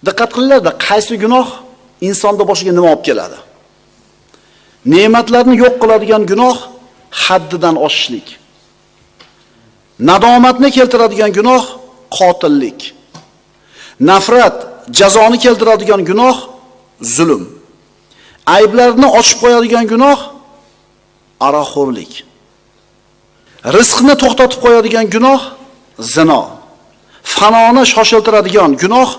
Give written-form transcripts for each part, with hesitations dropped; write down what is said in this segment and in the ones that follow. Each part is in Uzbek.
Diqqat qilinglar-da, qaysi gunoh insonda boshiga nima olib keladi? Ne'matlarni yo'q qiladigan gunoh haddidan oshishlik. Nadomatni keltiradigan gunoh qotillik. Nafrat, jazoni keltiradigan gunoh zulm. Ayblarni ochib qo'yadigan gunoh aroqxo'rlik. Rizqni to'xtatib qo'yadigan gunoh zino. Fanoni shoshiltiradigan gunoh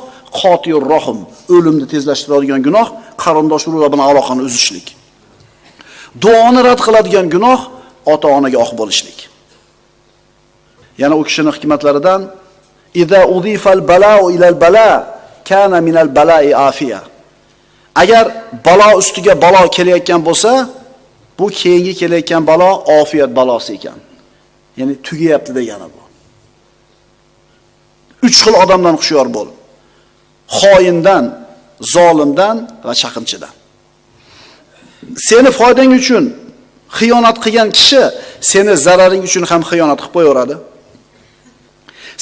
qotiyur rohim, o'limni tezlashtiradigan gunoh qarindosh urug'lar bilan aloqani uzishlik. Duoni rad qiladigan gunoh ota-onaga oq bo'lishlik. Yana u kishining hikmatlaridan idza udifal bala'u ilal bala kana minal bala'i afiya. Agar balo ustiga balo kelayotgan bo'lsa, bu keyingi kelayotgan balo ofiyat balosi ekan. Ya'ni tugayapti degani bu. 3 xil odamdan hushyor bo'l. Xoindan, zolimdan va chaqimchidan. Seni foydang uchun xiyonat qilgan kishi seni zararing uchun ham xiyonat qilib qo'yaveradi.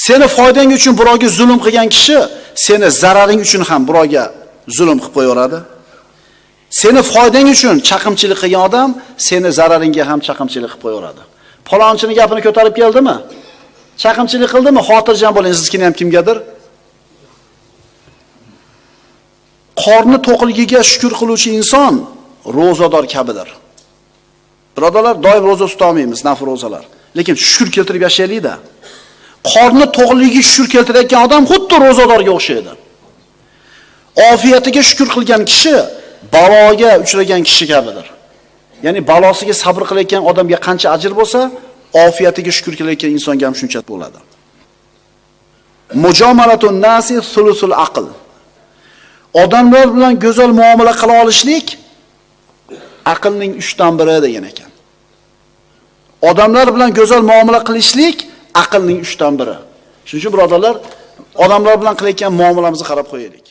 Seni foydang uchun birovga zulm qilgan kishi seni zararing uchun ham birovga zulm qilib qo'yaveradi. Seni foydang uchun chaqimchilik qilgan odam seni zararingga ham chaqimchilik qilib qo'yaveradi. Falonchining gapini ko'tarib keldimi? Chaqimchilik qildimi? Xotirjam bo'ling, sizkina ham kimgadir. Qorni to'qligiga shukr qiluvchi inson ro'zador kabidir. Birodalar, doim ro'za tuta olmaymiz, nafl ro'zalar. Lekin shukr keltirib yashaylik-da. Qorni to'qligiga shukr keltirayotgan odam xuddi ro'zadorga o'xshaydi. Ofiyatiga shukr qilgan kishi baloga uchragan kishi kabidir. Ya'ni balosiga sabr qilayotgan odamga qancha ajr bo'lsa, ofiyatiga shukr qilayotgan insonga ham shuncha bo'ladi. Mujomalatun nasi sulusul aql. Odamlar bilan go'zal muomala qila olishlik aqlning 3dan biri degan ekan. Odamlar bilan go'zal muomala qilishlik aqlning 3dan biri. Shuning uchun birodarlar, odamlar bilan qilayotgan muomalamizni qarab qo'yaylik.